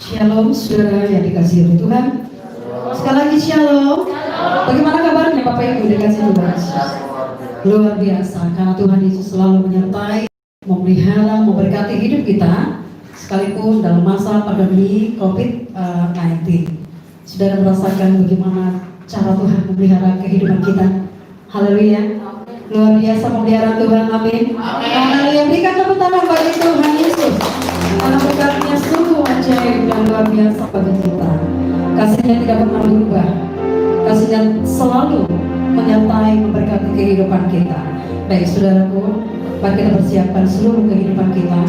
Shalom saudara yang dikasihi oleh Tuhan. Sekali lagi shalom. Bagaimana kabarnya Bapak Ibu dikasihi Tuhan Yesus? Luar biasa, karena Tuhan Yesus selalu menyertai, memelihara, memberkati hidup kita sekalipun dalam masa pandemi COVID-19. Saudara merasakan bagaimana cara Tuhan memelihara kehidupan kita. Haleluya. Luar biasa memelihara Tuhan, amin. Haleluya. Berikan tepuk tangan bagi Tuhan Yesus. Karena berkatnya sungguh ajaib dan luar biasa bagi kita. Kasihnya tidak pernah berubah. Kasihnya selalu menyertai, memberkati kehidupan kita. Baik saudaraku, mari kita persiapkan seluruh kehidupan kita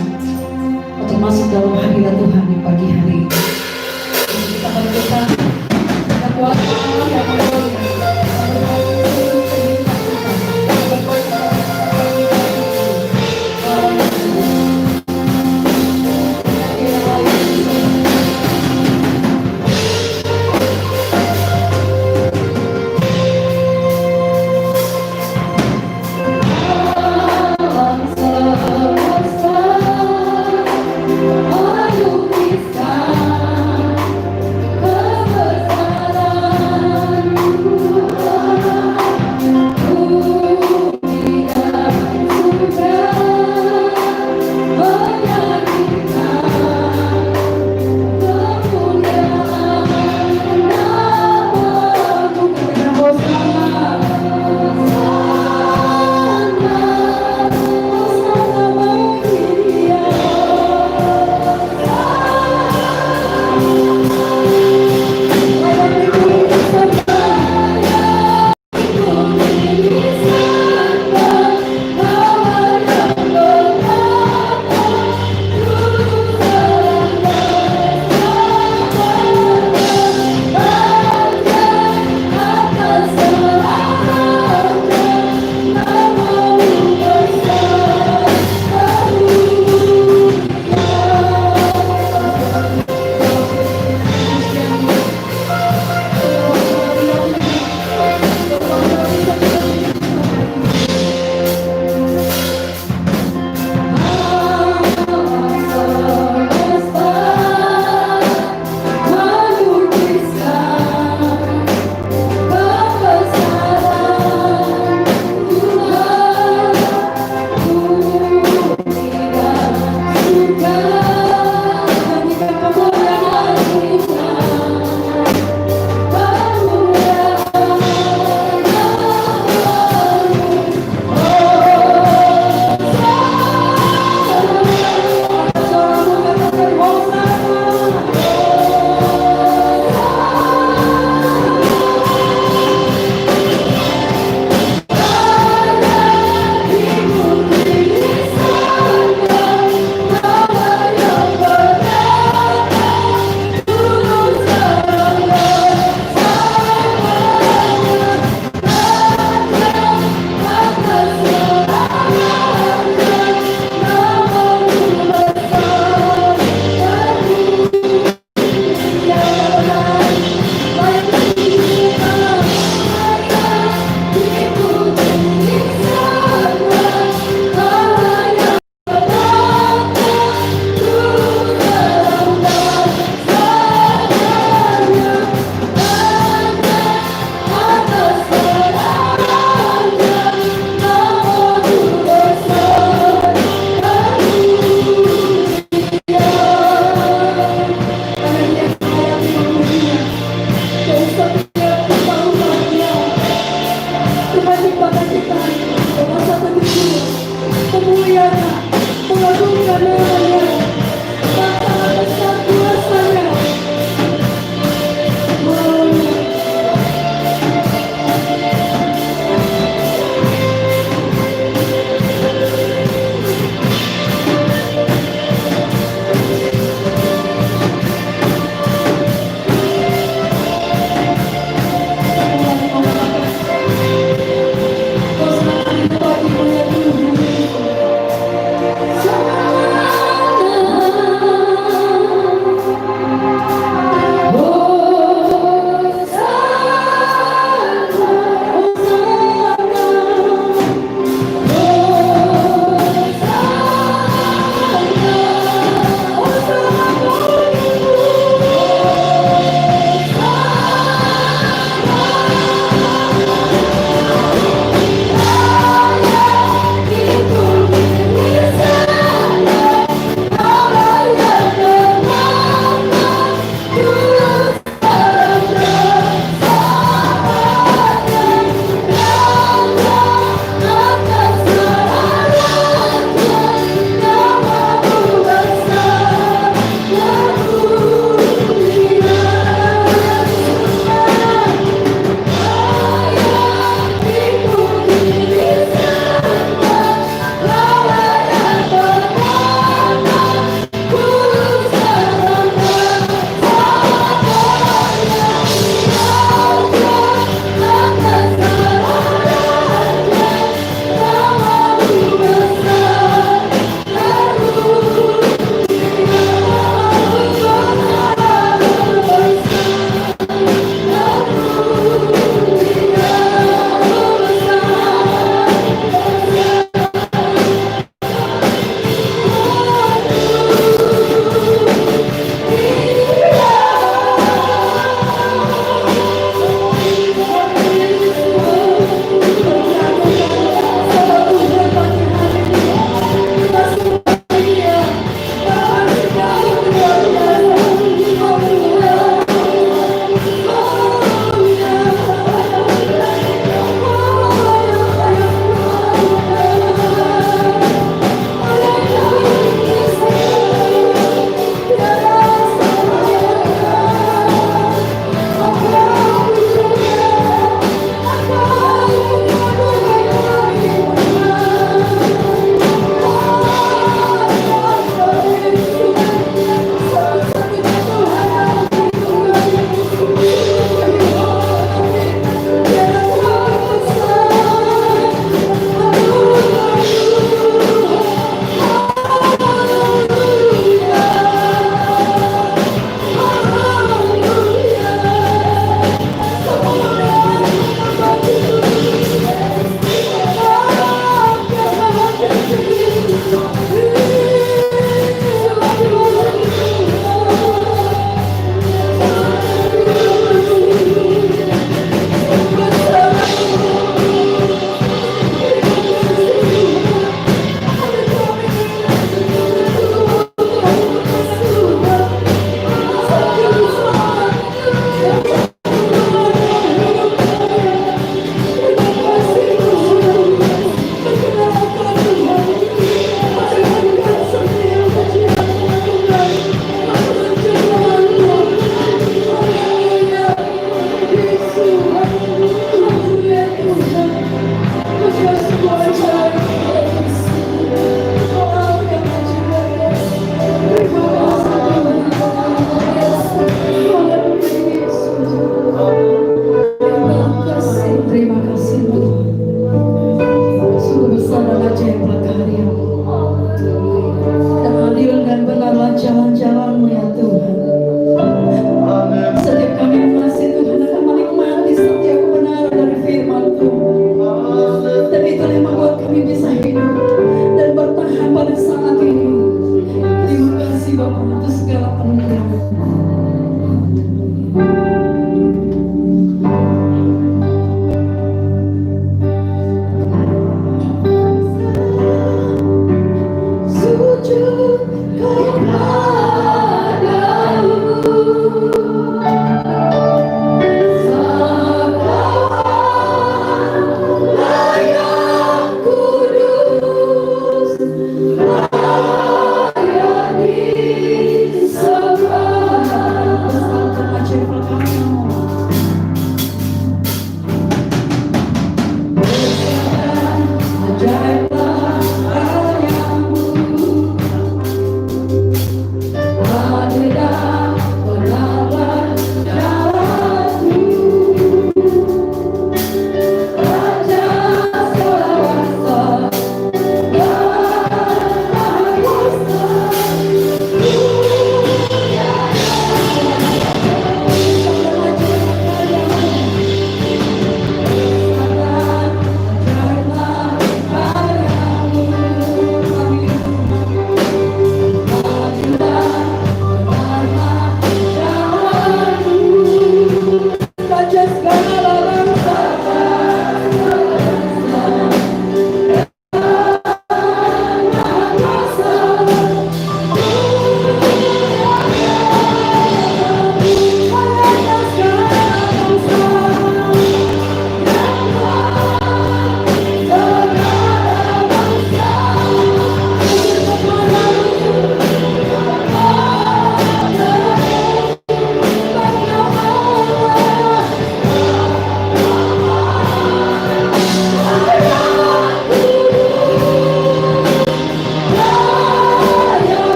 untuk masuk dalam hadirat Tuhan di pagi hari ini. Kita berdoa, kita kuat Allah yang mulia.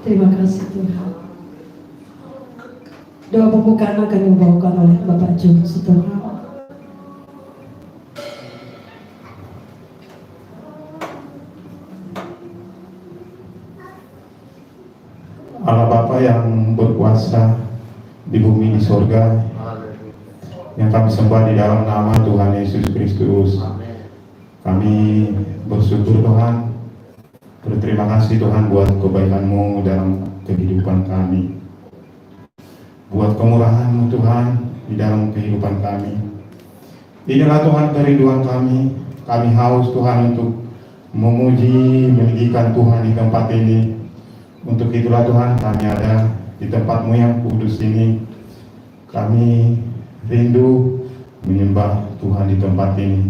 Terima kasih Tuhan. Doa pembukaan akan dibawakan oleh Bapak Jun Sitohang. Allah Bapa yang berkuasa di bumi di sorga, yang kami sembah di dalam nama Tuhan Yesus Kristus. Kami bersyukur Tuhan, berterima kasih Tuhan buat kebaikan-Mu dalam kehidupan kami, buat kemurahan-Mu Tuhan di dalam kehidupan kami. Inilah Tuhan kerinduan kami. Kami haus Tuhan untuk memuji, meninggikan Tuhan di tempat ini. Untuk itulah Tuhan kami ada di tempat-Mu yang kudus ini. Kami rindu menyembah Tuhan di tempat ini.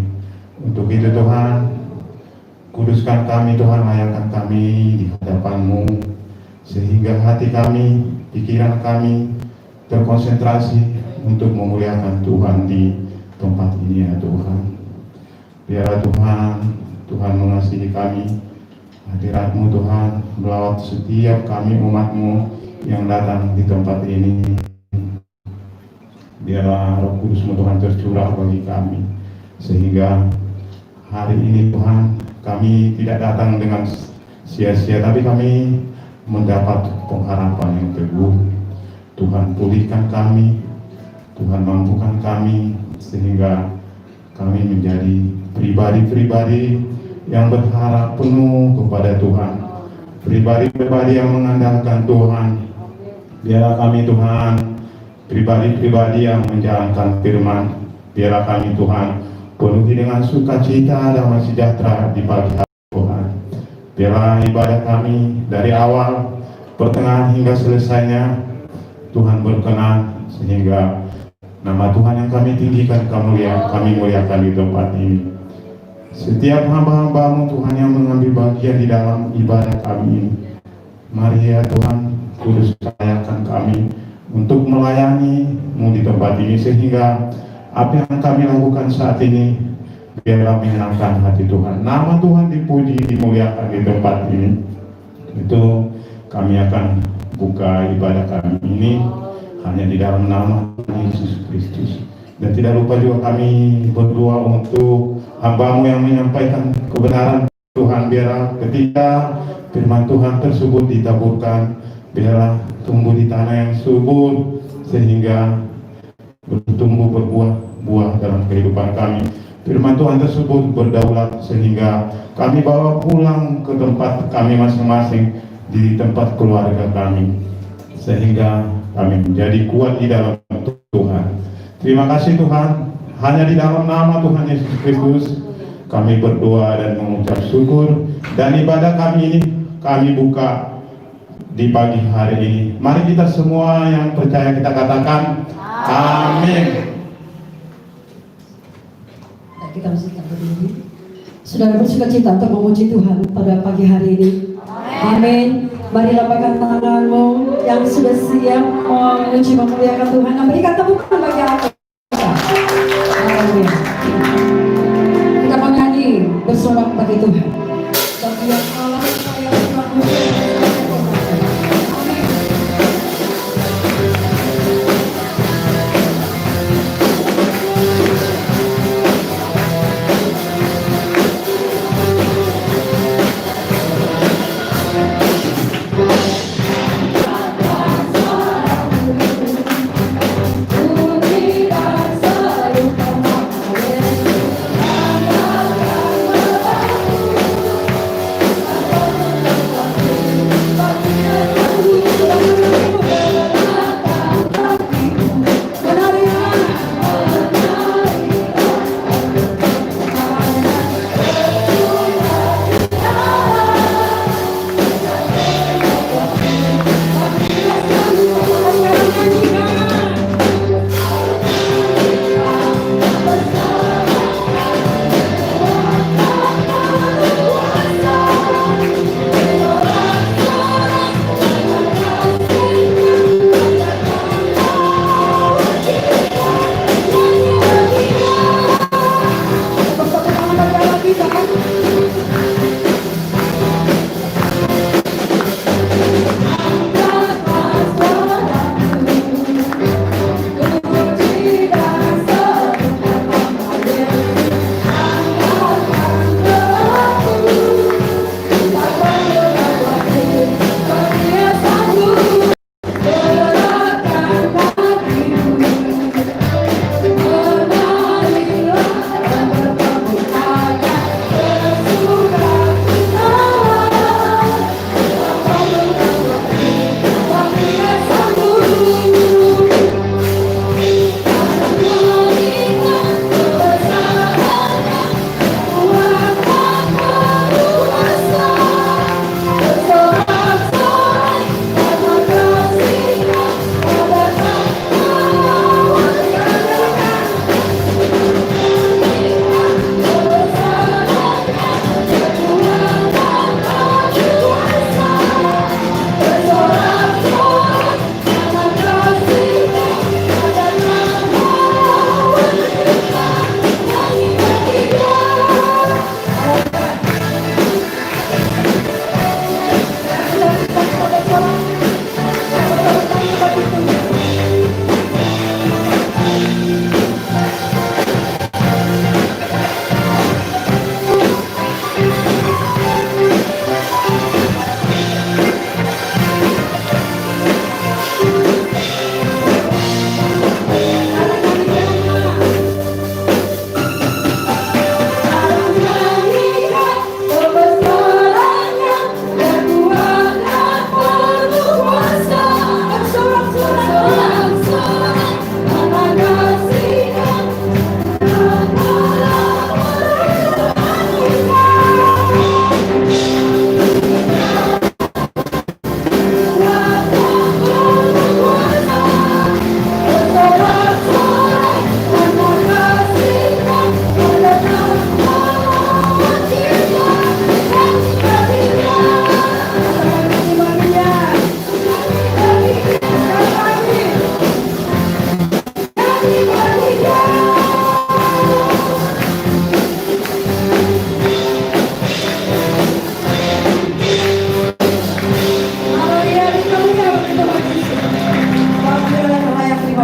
Untuk itu Tuhan, kuduskan kami Tuhan, layakkan kami di hadapan-Mu, sehingga hati kami, pikiran kami terkonsentrasi untuk memuliakan Tuhan di tempat ini ya Tuhan. Biarlah Tuhan mengasihi kami. Hadirat-Mu Tuhan melawat setiap kami umat-Mu yang datang di tempat ini. Biarlah Roh Kudus-Mu Tuhan tercurah bagi kami, sehingga hari ini Tuhan kami tidak datang dengan sia-sia, tapi kami mendapat pengharapan yang teguh. Tuhan pulihkan kami, Tuhan mampukan kami, sehingga kami menjadi pribadi-pribadi yang berharap penuh kepada Tuhan, pribadi-pribadi yang mengandalkan Tuhan. Biarlah kami Tuhan, pribadi-pribadi yang menjalankan firman. Biarlah kami Tuhan penuhi dengan sukacita, damai sejahtera di pagi hari Tuhan. Biarlah ibadah kami dari awal, pertengahan hingga selesainya Tuhan berkenan, sehingga nama Tuhan yang kami tinggikan, kami muliakan di tempat ini. Setiap hamba-hamba-Mu Tuhan yang mengambil bagian di dalam ibadah kami ini, mari ya Tuhan Kudus layakan kami untuk melayani-Mu di tempat ini, sehingga apa yang kami lakukan saat ini biarlah menyenangkan hati Tuhan. Nama Tuhan dipuji, dimuliakan di tempat ini. Itu kami akan buka ibadah kami ini hanya di dalam nama Tuhan Yesus Kristus. Dan tidak lupa juga kami berdoa untuk hamba-Mu yang menyampaikan kebenaran Tuhan. Biarlah ketika firman Tuhan tersebut ditaburkan, biarlah tumbuh di tanah yang subur, sehingga bertumbuh berbuah dalam kehidupan kami. Firman Tuhan tersebut berdaulat, sehingga kami bawa pulang ke tempat kami masing-masing, di tempat keluarga kami, sehingga kami menjadi kuat di dalam Tuhan. Terima kasih Tuhan, hanya di dalam nama Tuhan Yesus Kristus kami berdoa dan mengucap syukur. Dan ibadah kami ini kami buka di pagi hari ini. Mari kita semua yang percaya kita katakan amin. Kita mesti berdiri. Saudara bersuka-cita untuk memuji Tuhan pada pagi hari ini. Amin. Mari lambaikan tanganmu yang sudah siap memuji memuliakan Tuhan. Dan berikan tepukan bagi aku. Haleluya. Kita menyanyi bersorak bagi Tuhan. Bagi yang Allah saya Puji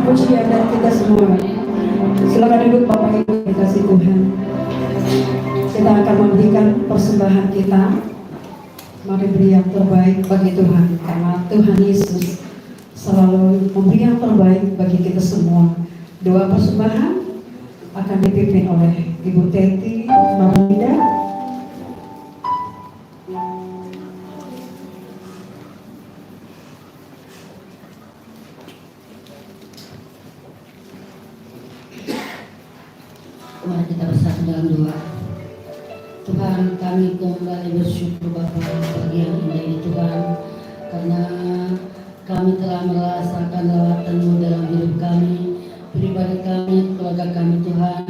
pujian dari kita semua. Silakan duduk Bapak Ibu dikasih Tuhan. Kita akan memberikan persembahan kita. Mari beri yang terbaik bagi Tuhan, karena Tuhan Yesus selalu memberi yang terbaik bagi kita semua. Doa persembahan akan dipimpin oleh Ibu Teti Marinda. Mari kita bersatu dalam doa. Tuhan, kami kembali bersyukur Bapa bagi yang indah ini Tuhan, karena kami telah merasakan lawatan-Mu dalam hidup kami, pribadi kami, keluarga kami Tuhan.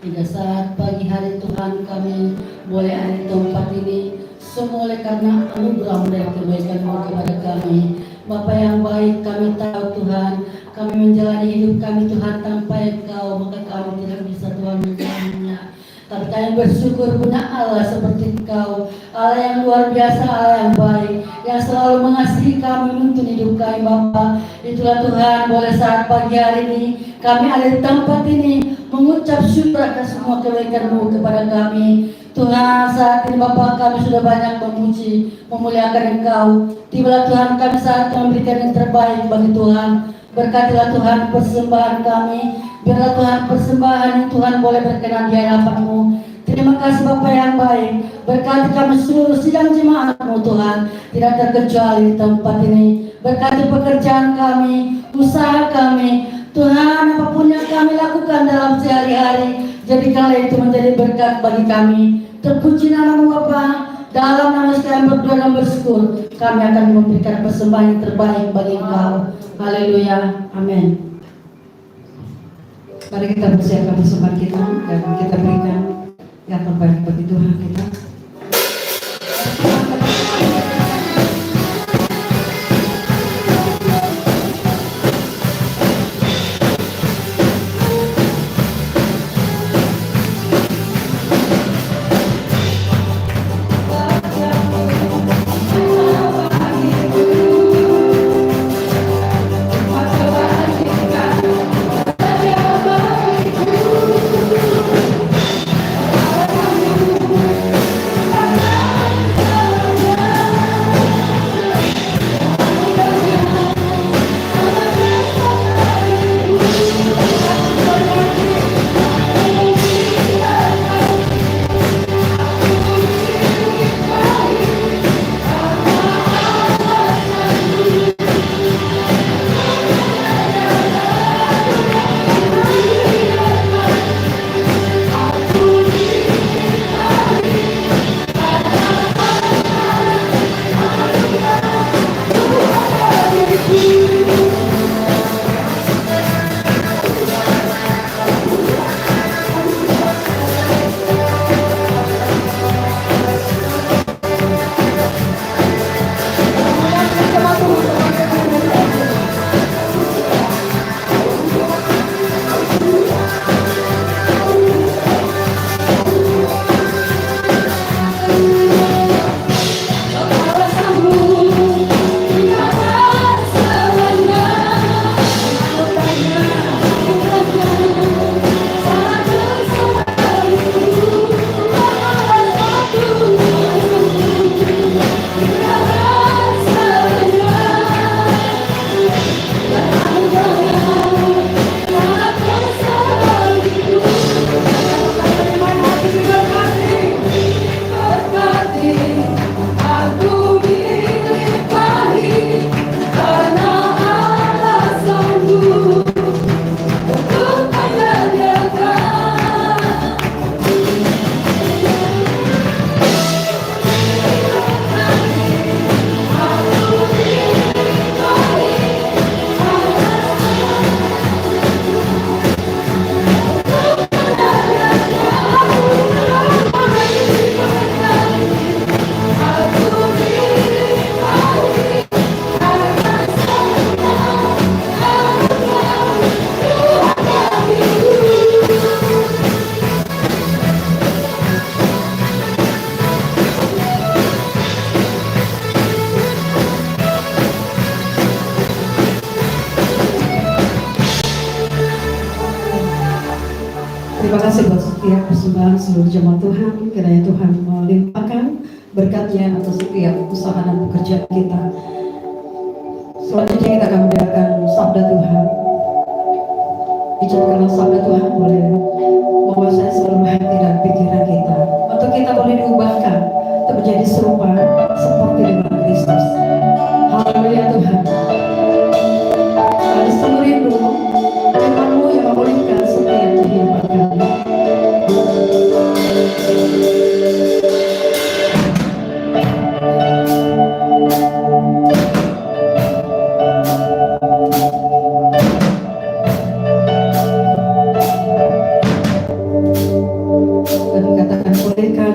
Hingga saat pagi hari Tuhan kami boleh ada di tempat ini, semua oleh karena anugerah dan kebaikan-Mu kepada kami. Bapa yang baik, kami tahu Tuhan, kami menjalani hidup kami Tuhan tanpa Engkau, maka kami tidak bisa Tuhan menjalannya. Tapi kami bersyukur punya Allah seperti Engkau, Allah yang luar biasa, Allah yang baik, yang selalu mengasihi kami menuntun hidup kami Bapa. Itulah Tuhan, boleh saat pagi hari ini kami ada di tempat ini mengucap syukur atas semua kebaikan-Mu kepada kami. Tuhan, saat ini Bapak kami sudah banyak memuji, memuliakan Engkau. Tibalah Tuhan kami saat memberikan yang terbaik bagi Tuhan. Berkatilah Tuhan persembahan kami. Biarlah Tuhan persembahan ini Tuhan boleh berkenan di hadapan-Mu. Terima kasih Bapa yang baik. Berkati kami seluruh sidang jemaat-Mu Tuhan, tidak terkecuali di tempat ini. Berkati pekerjaan kami, usaha kami. Tuhan, apapun yang kami lakukan dalam sehari-hari, jadikanlah itu menjadi berkat bagi kami. Terpuji nama-Mu Bapa. Dalam nama sekalian berdoa dan bersyukur, kami akan memberikan persembahan yang terbaik bagi Engkau. Haleluya. Amin. Mari kita persiapkan persembahan kita dan kita berikan yang terbaik bagi Tuhan kita. Terima kasih buat setiap persembahan seluruh jemaat Tuhan. Kiranya Tuhan melimpahkan berkatnya atas setiap usaha dan pekerjaan kita. Selanjutnya kita akan mendengarkan sabda Tuhan. Izinkanlah sabda Tuhan boleh menguasai seluruh hati dan pikiran kita, untuk kita boleh diubahkan untuk menjadi serupa seperti dengan Kristus. Haleluya Tuhan. Ada satu rindu firman-Mu yang memulihkan setiap kehidupan kami. Kami katakan pulihkan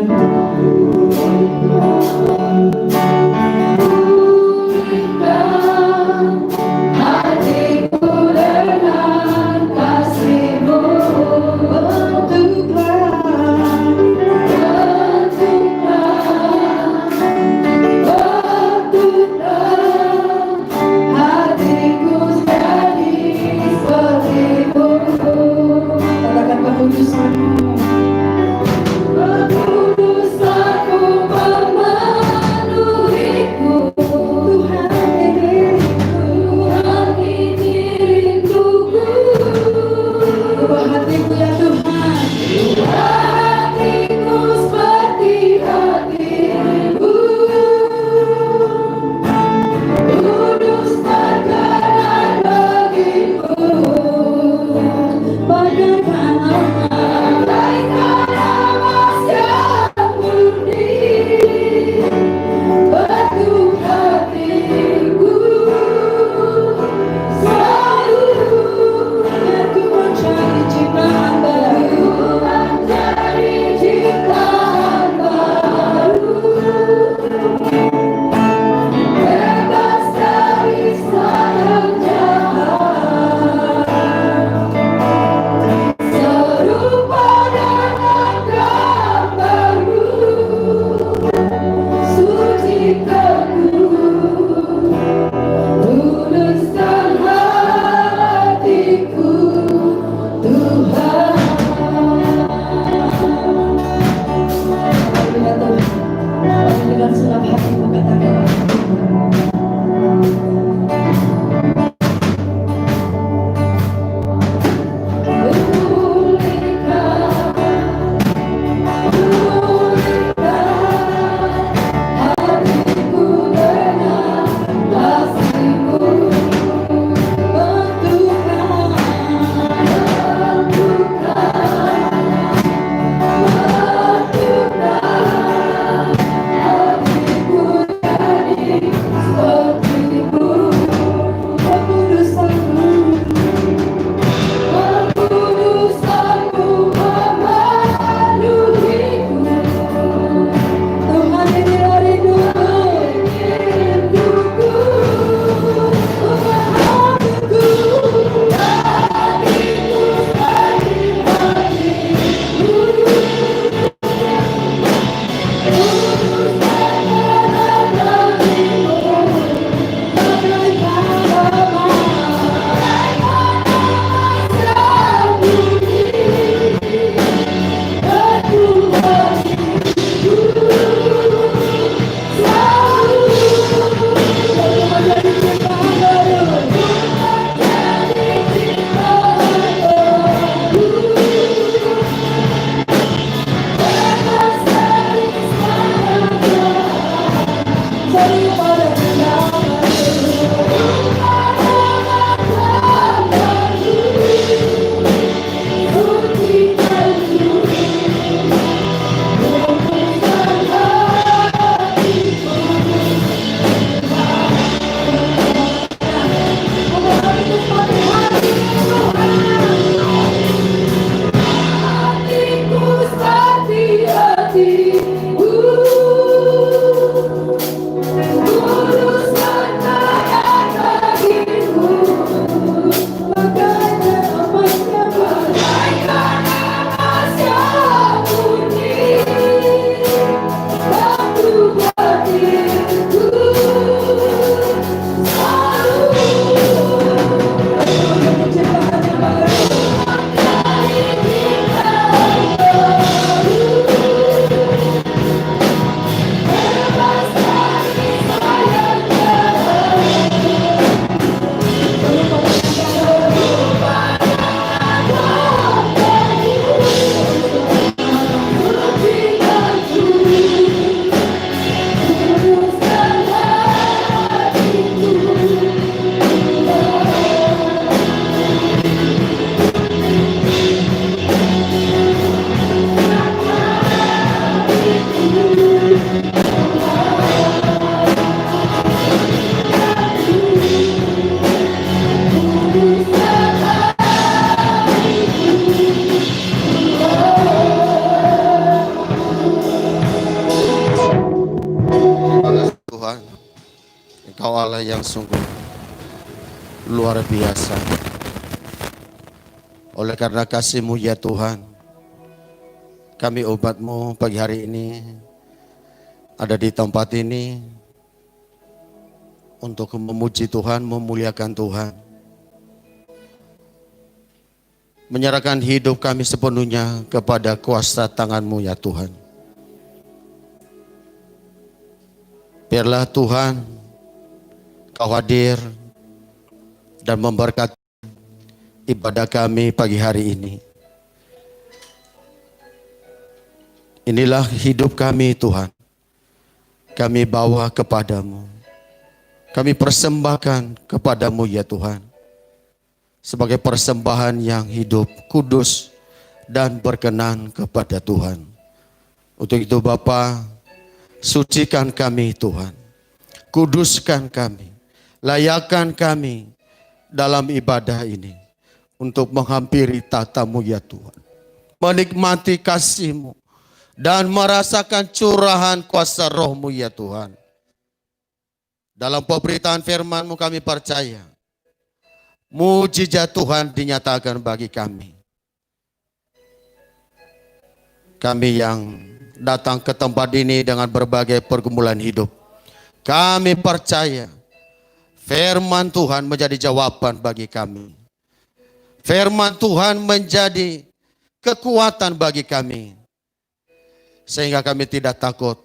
yang sungguh luar biasa. Oleh karena kasih-Mu ya Tuhan, kami umat-Mu pagi hari ini ada di tempat ini untuk memuji Tuhan, memuliakan Tuhan. Menyerahkan hidup kami sepenuhnya kepada kuasa tangan-Mu ya Tuhan. Biarlah Tuhan Kau hadir dan memberkati ibadah kami pagi hari ini. Inilah hidup kami Tuhan. Kami bawa kepadamu. Kami persembahkan kepadamu ya Tuhan. Sebagai persembahan yang hidup, kudus, dan berkenan kepada Tuhan. Untuk itu Bapa, sucikan kami Tuhan. Kuduskan kami. Layakkan kami dalam ibadah ini. Untuk menghampiri tata-Mu ya Tuhan. Menikmati kasih-Mu. Dan merasakan curahan kuasa Roh-Mu ya Tuhan. Dalam pemberitaan firman-Mu kami percaya. Mujizat Tuhan dinyatakan bagi kami. Kami yang datang ke tempat ini dengan berbagai pergumulan hidup. Kami percaya firman Tuhan menjadi jawaban bagi kami. Firman Tuhan menjadi kekuatan bagi kami. Sehingga kami tidak takut.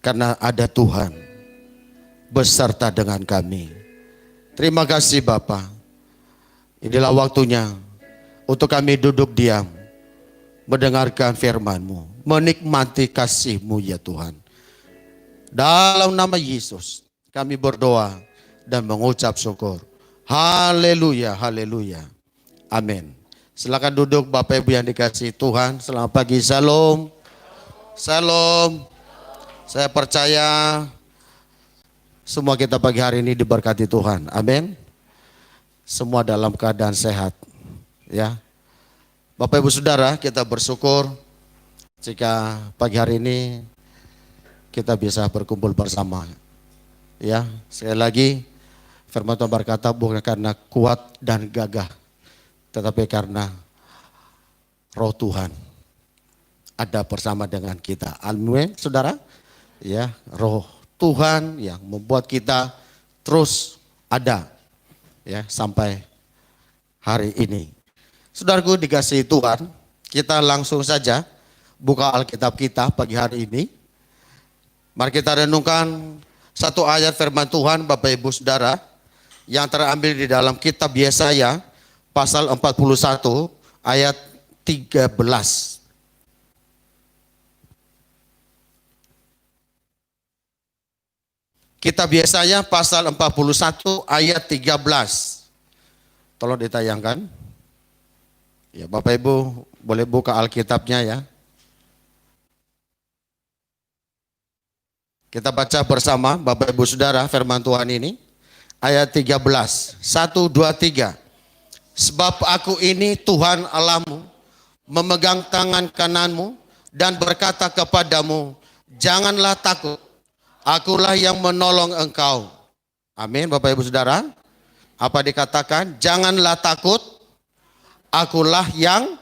Karena ada Tuhan beserta dengan kami. Terima kasih Bapa. Inilah waktunya untuk kami duduk diam. Mendengarkan firman-Mu. Menikmati kasih-Mu ya Tuhan. Dalam nama Yesus kami berdoa dan mengucap syukur. Haleluya, haleluya. Amin. Silakan duduk Bapak Ibu yang dikasihi Tuhan. Selamat pagi, salam. Salam. Saya percaya semua kita pagi hari ini diberkati Tuhan. Amin. Semua dalam keadaan sehat. Ya. Bapak Ibu Saudara, kita bersyukur jika pagi hari ini kita bisa berkumpul bersama. Ya, sekali lagi firman Tuhan berkata bukan karena kuat dan gagah, tetapi karena Roh Tuhan ada bersama dengan kita. Amin, Saudara. Ya, Roh Tuhan yang membuat kita terus ada ya sampai hari ini. Saudaraku dikasihi Tuhan, kita langsung saja buka Alkitab kita pagi hari ini. Mari kita renungkan satu ayat firman Tuhan Bapak Ibu Saudara yang terambil di dalam kitab Yesaya pasal 41 ayat 13. Kitab Yesaya pasal 41 ayat 13. Tolong ditayangkan. Ya, Bapak Ibu boleh buka Alkitabnya ya. Kita baca bersama Bapak Ibu Saudara firman Tuhan ini. Ayat 13. 1, 2, 3. Sebab aku ini Tuhan Allahmu, memegang tangan kananmu dan berkata kepadamu, janganlah takut, akulah yang menolong engkau. Amin Bapak Ibu Saudara. Apa dikatakan? Janganlah takut, akulah yang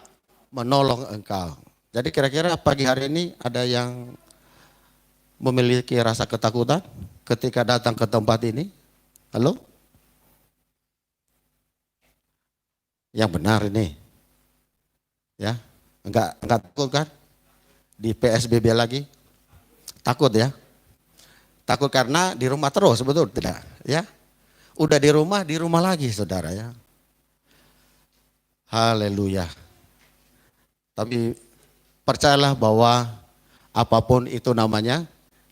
menolong engkau. Jadi kira-kira pagi hari ini ada yang memiliki rasa ketakutan ketika datang ke tempat ini? Halo? Yang benar ini. Ya, enggak takut kan? Di PSBB lagi? Takut ya? Takut karena di rumah terus, betul tidak? Ya. Udah di rumah lagi Saudara ya. Haleluya. Tapi percayalah bahwa apapun itu namanya,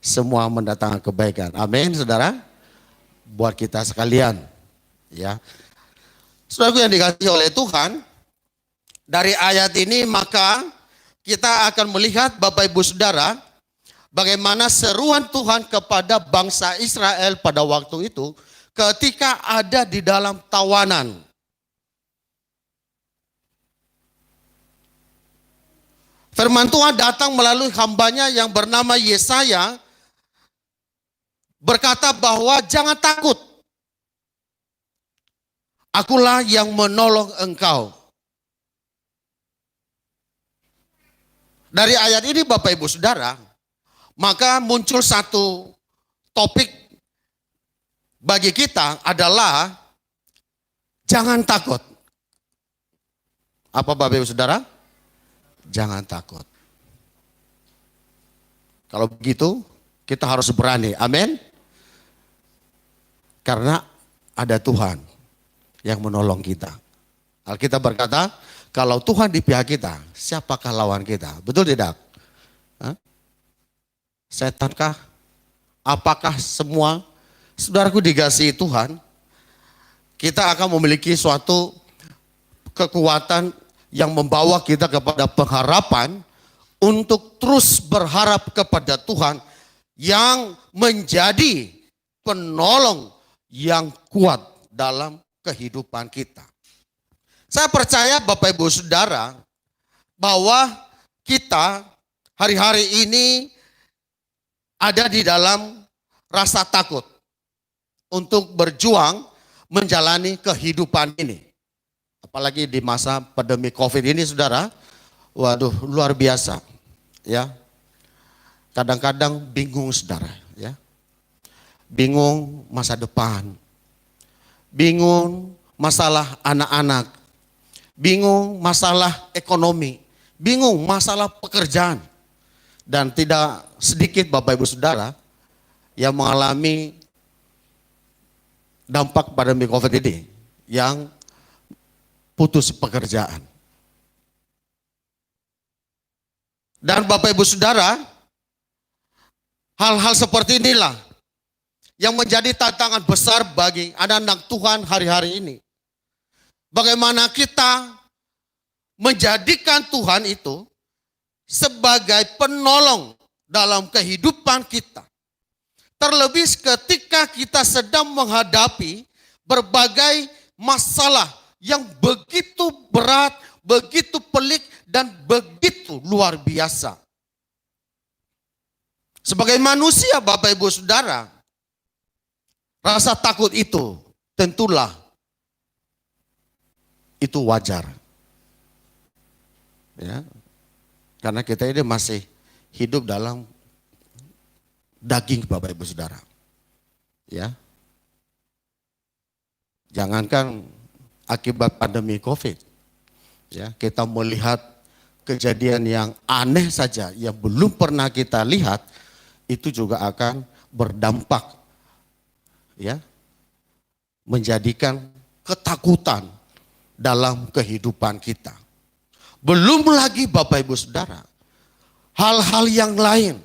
semua mendatangkan kebaikan. Amin Saudara. Buat kita sekalian. Ya. Saudaraku yang dikasihi oleh Tuhan, dari ayat ini maka kita akan melihat Bapak Ibu Saudara, bagaimana seruan Tuhan kepada bangsa Israel pada waktu itu ketika ada di dalam tawanan. Firman Tuhan datang melalui hambanya yang bernama Yesaya berkata bahwa jangan takut. Akulah yang menolong engkau. Dari ayat ini Bapak Ibu Saudara, maka muncul satu topik bagi kita adalah jangan takut. Apa Bapak Ibu Saudara? Jangan takut. Kalau begitu kita harus berani, amin. Karena ada Tuhan yang menolong kita. Alkitab berkata, kalau Tuhan di pihak kita, siapakah lawan kita? Betul tidak? Hah? Setankah? Apakah semua? Saudaraku dikasihi Tuhan, kita akan memiliki suatu kekuatan yang membawa kita kepada pengharapan untuk terus berharap kepada Tuhan yang menjadi penolong yang kuat dalam kehidupan kita. Saya percaya Bapak Ibu Saudara bahwa kita hari-hari ini ada di dalam rasa takut untuk berjuang menjalani kehidupan ini. Apalagi di masa pandemi COVID ini Saudara, waduh luar biasa ya. Kadang-kadang bingung Saudara ya. Bingung masa depan. Bingung masalah anak-anak. Bingung masalah ekonomi. Bingung masalah pekerjaan. Dan tidak sedikit Bapak Ibu Saudara yang mengalami dampak pandemi COVID ini yang putus pekerjaan. Dan Bapak Ibu Saudara, hal-hal seperti inilah yang menjadi tantangan besar bagi anak-anak Tuhan hari-hari ini. Bagaimana kita menjadikan Tuhan itu sebagai penolong dalam kehidupan kita. Terlebih ketika kita sedang menghadapi berbagai masalah yang begitu berat, begitu pelik, dan begitu luar biasa. Sebagai manusia Bapak Ibu Saudara, rasa takut itu tentulah itu wajar. Ya. Karena kita ini masih hidup dalam daging Bapak Ibu Saudara. Ya. Jangankan akibat pandemi COVID, ya, kita melihat kejadian yang aneh saja yang belum pernah kita lihat, itu juga akan berdampak, ya, menjadikan ketakutan dalam kehidupan kita. Belum lagi Bapak Ibu Saudara, hal-hal yang lain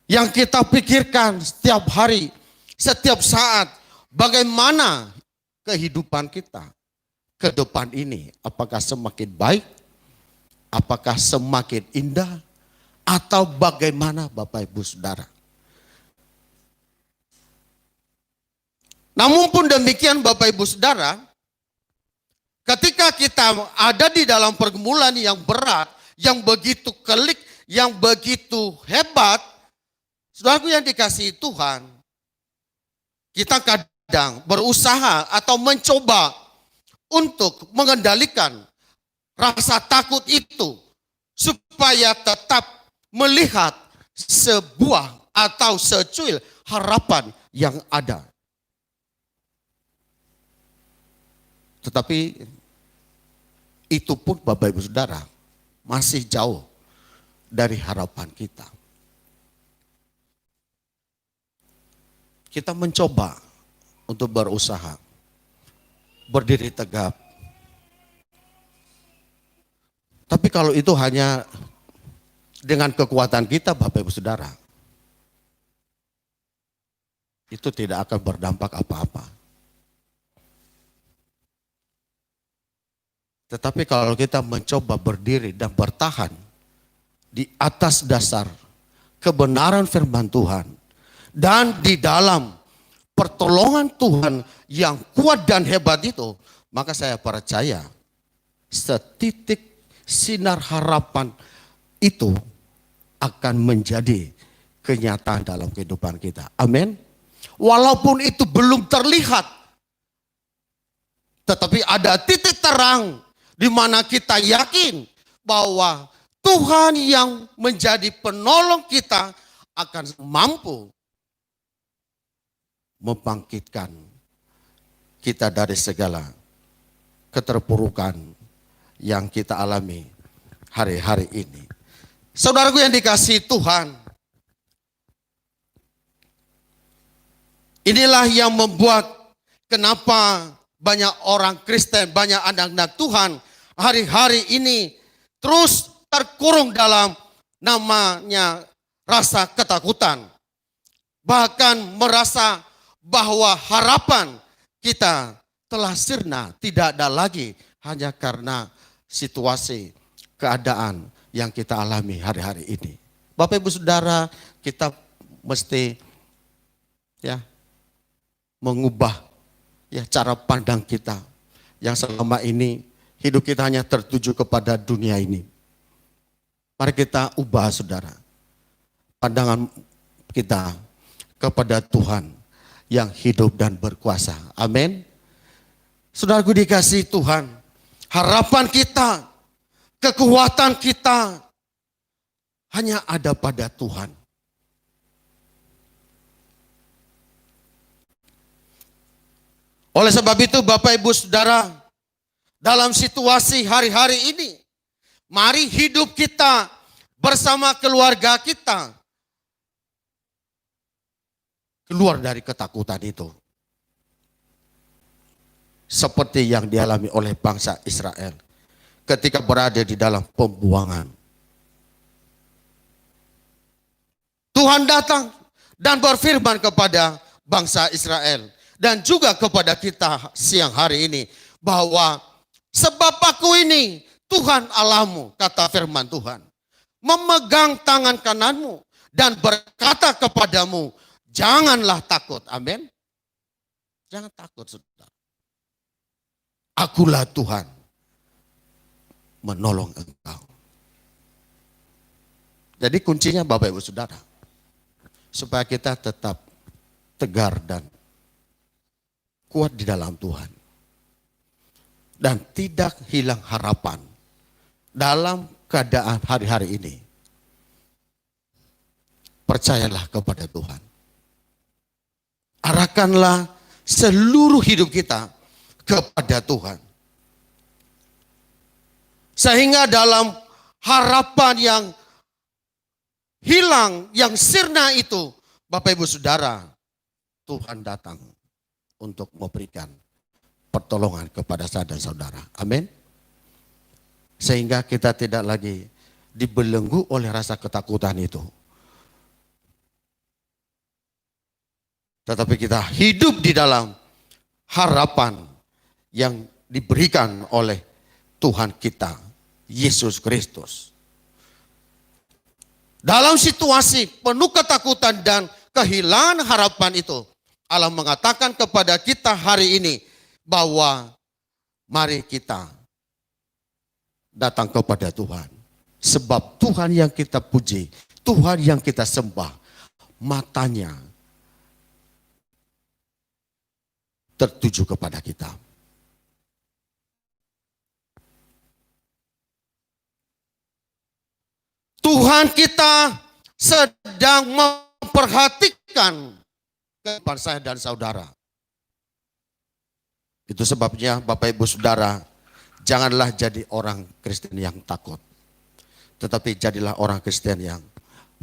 yang kita pikirkan setiap hari, setiap saat, bagaimana kehidupan kita ke depan ini, apakah semakin baik, apakah semakin indah, atau bagaimana Bapak Ibu Saudara. Namun pun demikian Bapak Ibu Saudara, ketika kita ada di dalam pergumulan yang berat, yang begitu kelik, yang begitu hebat, saudaraku yang dikasihi Tuhan, kita kadang berusaha atau mencoba untuk mengendalikan rasa takut itu supaya tetap melihat sebuah atau secuil harapan yang ada. Tetapi itu pun Bapak Ibu Saudara masih jauh dari harapan kita. Kita mencoba untuk berusaha, berdiri tegap. Tapi kalau itu hanya dengan kekuatan kita Bapak Ibu Saudara, itu tidak akan berdampak apa-apa. Tetapi kalau kita mencoba berdiri dan bertahan di atas dasar kebenaran firman Tuhan, dan di dalam pertolongan Tuhan yang kuat dan hebat itu, maka saya percaya setitik sinar harapan itu akan menjadi kenyataan dalam kehidupan kita. Amin. Walaupun itu belum terlihat, tetapi ada titik terang di mana kita yakin bahwa Tuhan yang menjadi penolong kita akan mampu membangkitkan kita dari segala keterpurukan yang kita alami hari-hari ini. Saudaraku yang dikasihi Tuhan, inilah yang membuat kenapa banyak orang Kristen, banyak anak-anak Tuhan hari-hari ini terus terkurung dalam namanya rasa ketakutan. Bahkan merasa bahwa harapan kita telah sirna, tidak ada lagi hanya karena situasi keadaan yang kita alami hari-hari ini. Bapak Ibu Saudara, kita mesti mengubah cara pandang kita yang selama ini hidup kita hanya tertuju kepada dunia ini. Mari kita ubah, saudara, pandangan kita kepada Tuhan yang hidup dan berkuasa. Amin. Saudaraku dikasihi Tuhan, harapan kita, kekuatan kita hanya ada pada Tuhan. Oleh sebab itu Bapak Ibu Saudara, dalam situasi hari-hari ini, mari hidup kita bersama keluarga kita keluar dari ketakutan itu. Seperti yang dialami oleh bangsa Israel ketika berada di dalam pembuangan. Tuhan datang dan berfirman kepada bangsa Israel dan juga kepada kita siang hari ini bahwa sebab aku ini Tuhan Allahmu, kata firman Tuhan, memegang tangan kananmu dan berkata kepadamu, janganlah takut. Amin. Jangan takut, saudara. Akulah Tuhan menolong engkau. Jadi kuncinya Bapak Ibu Saudara, supaya kita tetap tegar dan kuat di dalam Tuhan. Dan tidak hilang harapan dalam keadaan hari-hari ini. Percayalah kepada Tuhan. Arahkanlah seluruh hidup kita kepada Tuhan. Sehingga dalam harapan yang hilang, yang sirna itu, Bapak Ibu Saudara, Tuhan datang untuk memberikan pertolongan kepada saya dan saudara. Amin. Sehingga kita tidak lagi dibelenggu oleh rasa ketakutan itu. Tetapi kita hidup di dalam harapan yang diberikan oleh Tuhan kita, Yesus Kristus. Dalam situasi penuh ketakutan dan kehilangan harapan itu, Allah mengatakan kepada kita hari ini bahwa mari kita datang kepada Tuhan. Sebab Tuhan yang kita puji, Tuhan yang kita sembah, matanya tertuju kepada kita. Tuhan kita sedang memperhatikan kehidupan saya dan saudara. Itu sebabnya Bapak Ibu Saudara, janganlah jadi orang Kristen yang takut. Tetapi jadilah orang Kristen yang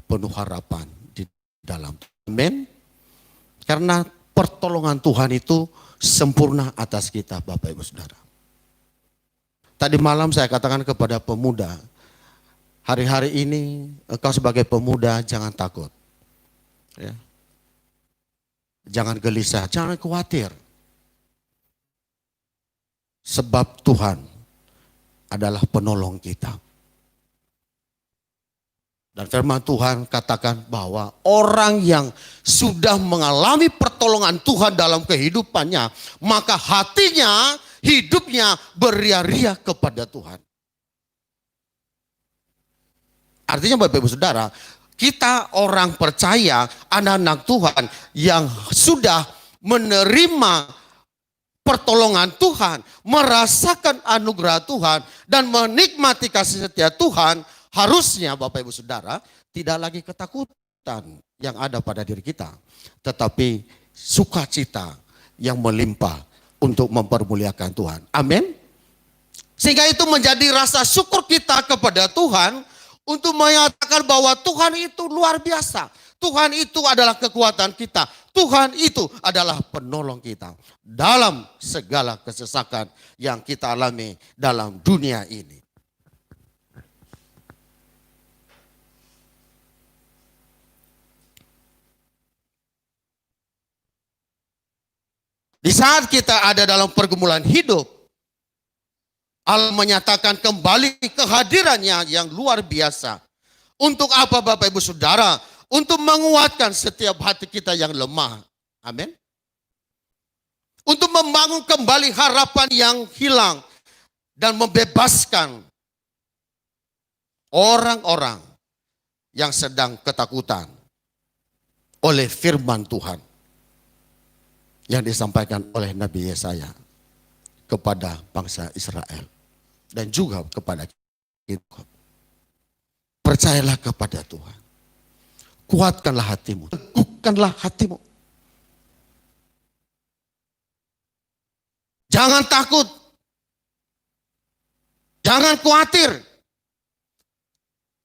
penuh harapan di dalam. Amin. Karena pertolongan Tuhan itu sempurna atas kita, Bapak Ibu Saudara. Tadi malam saya katakan kepada pemuda, hari-hari ini engkau sebagai pemuda jangan takut. Ya. Jangan gelisah, jangan khawatir. Sebab Tuhan adalah penolong kita. Dan firman Tuhan katakan bahwa orang yang sudah mengalami pertolongan Tuhan dalam kehidupannya, maka hatinya, hidupnya beria-ria kepada Tuhan. Artinya Bapak Ibu Saudara, Kita orang percaya, anak-anak Tuhan yang sudah menerima pertolongan Tuhan, merasakan anugerah Tuhan, dan menikmati kasih setia Tuhan, harusnya Bapak Ibu Saudara tidak lagi ketakutan yang ada pada diri kita, tetapi sukacita yang melimpah untuk mempermuliakan Tuhan. Amin. Sehingga itu menjadi rasa syukur kita kepada Tuhan untuk menyatakan bahwa Tuhan itu luar biasa. Tuhan itu adalah kekuatan kita. Tuhan itu adalah penolong kita dalam segala kesesakan yang kita alami dalam dunia ini. Di saat kita ada dalam pergumulan hidup, Allah menyatakan kembali kehadirannya yang luar biasa. Untuk apa Bapak Ibu Saudara? Untuk menguatkan setiap hati kita yang lemah. Amin. Untuk membangun kembali harapan yang hilang. Dan membebaskan orang-orang yang sedang ketakutan oleh firman Tuhan. Yang disampaikan oleh Nabi Yesaya kepada bangsa Israel. Dan juga kepada kita. Percayalah kepada Tuhan. Kuatkanlah hatimu. Teguhkanlah hatimu. Jangan takut. Jangan khawatir.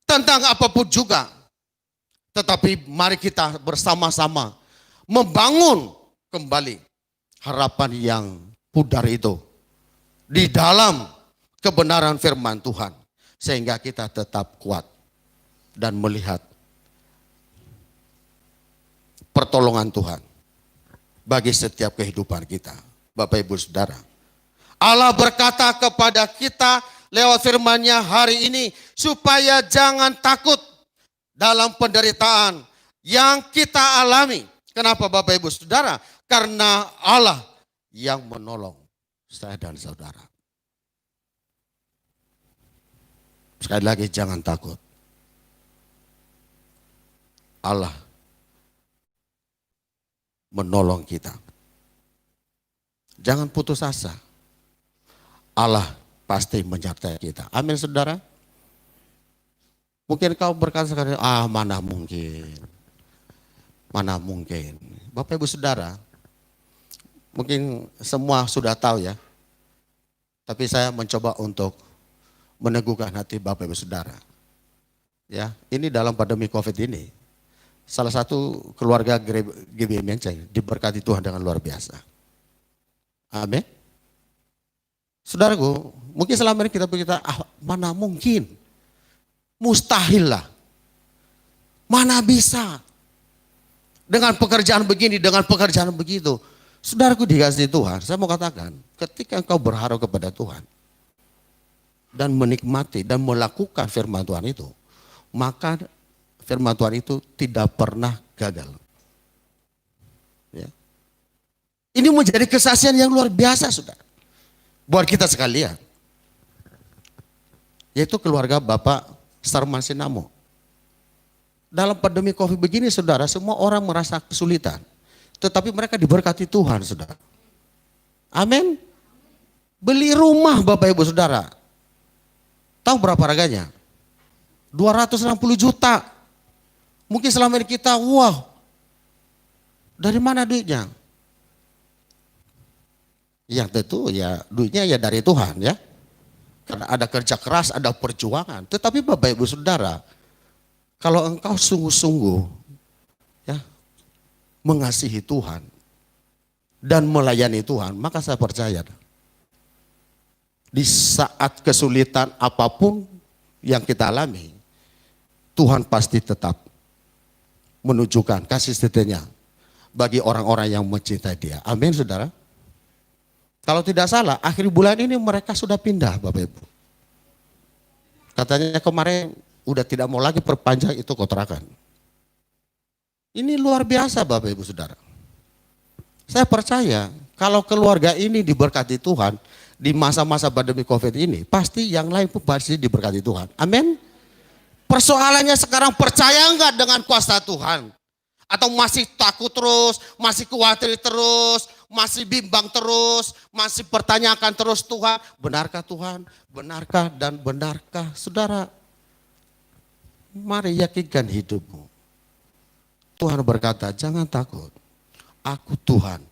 Tentang apapun juga. Tetapi mari kita bersama-sama membangun kembali harapan yang pudar itu. Di dalam kebenaran firman Tuhan. Sehingga kita tetap kuat. Dan melihat pertolongan Tuhan. Bagi setiap kehidupan kita. Bapak Ibu Saudara. Allah berkata kepada kita lewat firman-Nya hari ini. Supaya jangan takut dalam penderitaan yang kita alami. Kenapa Bapak Ibu Saudara? Karena Allah yang menolong saya dan saudara. Sekali lagi jangan takut. Allah menolong kita. Jangan putus asa. Allah pasti menyertai kita. Amin saudara. Mungkin kau berkata sekarang, mana mungkin. Mana mungkin. Bapak Ibu Saudara, mungkin semua sudah tahu ya. Tapi saya mencoba untuk meneguhkan hati Bapak Ibu Saudara. Ya, ini dalam pandemi Covid ini, salah satu keluarga GBI Menceng diberkati Tuhan dengan luar biasa. Amin. Saudaraku, mungkin selama ini kita berkata, mana mungkin. Mustahil lah. Mana bisa. Dengan pekerjaan begini, dengan pekerjaan begitu. Saudaraku dikasih Tuhan, saya mau katakan, ketika engkau berharap kepada Tuhan, dan menikmati dan melakukan firman Tuhan itu, maka firman Tuhan itu tidak pernah gagal. Ya. Ini menjadi kesaksian yang luar biasa, saudara. Buat kita sekalian. Yaitu keluarga Bapak Sarman Sinamo. Dalam pandemi Covid begini, saudara, semua orang merasa kesulitan. Tetapi mereka diberkati Tuhan, saudara. Amin. Beli rumah Bapak Ibu Saudara. Tahu berapa harganya? 260 juta. Mungkin selama ini kita, wow. Dari mana duitnya? Yang tentu ya duitnya ya dari Tuhan ya. Karena ada kerja keras, ada perjuangan. Tetapi Bapak Ibu Saudara, kalau engkau sungguh-sungguh ya mengasihi Tuhan dan melayani Tuhan, maka saya percaya di saat kesulitan apapun yang kita alami, Tuhan pasti tetap menunjukkan kasih setianya bagi orang-orang yang mencintai Dia. Amin, saudara. Kalau tidak salah, akhir bulan ini mereka sudah pindah, Bapak Ibu. Katanya kemarin udah tidak mau lagi perpanjang itu kontrakan. Ini luar biasa Bapak Ibu Saudara. Saya percaya kalau keluarga ini diberkati Tuhan di masa-masa pandemi Covid ini, pasti yang lain pun pasti diberkati Tuhan. Amin. Persoalannya sekarang percaya enggak dengan kuasa Tuhan? Atau masih takut terus, masih khawatir terus, masih bimbang terus, masih pertanyakan terus Tuhan. Benarkah Tuhan? Benarkah dan benarkah? Saudara, mari yakinkan hidupmu. Tuhan berkata, jangan takut. Aku Tuhan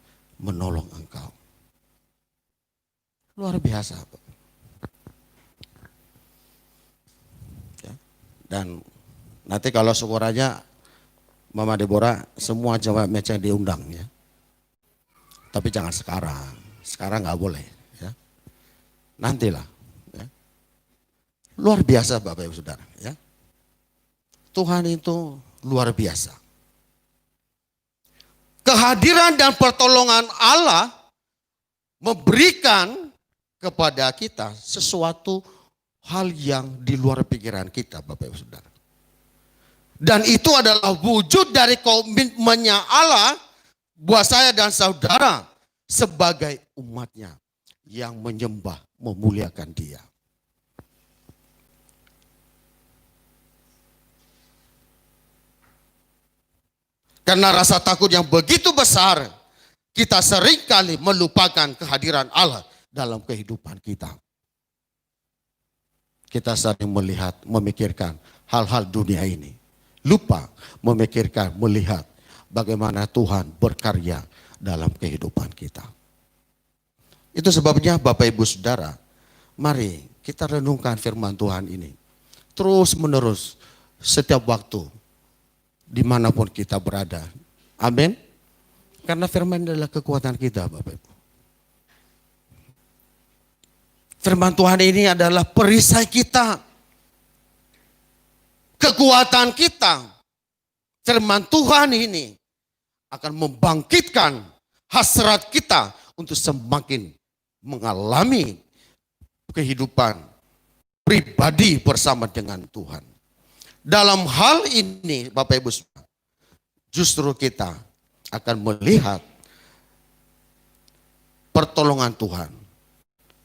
menolong engkau. Luar biasa. Ya. Dan nanti kalau syukurannya Mama Deborah, semua jawab meceng diundang ya. Tapi jangan sekarang. Sekarang nggak boleh ya. Nantilah ya. Luar biasa Bapak Ibu Saudara ya. Tuhan itu luar biasa. Kehadiran dan pertolongan Allah memberikan kepada kita sesuatu hal yang di luar pikiran kita Bapak Ibu Saudara. Dan itu adalah wujud dari komitmennya Allah buat saya dan saudara sebagai umatnya yang menyembah, memuliakan Dia. Karena rasa takut yang begitu besar, kita seringkali melupakan kehadiran Allah dalam kehidupan kita. Kita sering melihat, memikirkan hal-hal dunia ini. Lupa memikirkan, melihat bagaimana Tuhan berkarya dalam kehidupan kita. Itu sebabnya Bapak Ibu Saudara, mari kita renungkan firman Tuhan ini. Terus menerus, setiap waktu, dimanapun kita berada. Amin. Karena firman adalah kekuatan kita Bapak Ibu. Firman Tuhan ini adalah perisai kita. Kekuatan kita, firman Tuhan ini akan membangkitkan hasrat kita untuk semakin mengalami kehidupan pribadi bersama dengan Tuhan. Dalam hal ini Bapak Ibu, justru kita akan melihat pertolongan Tuhan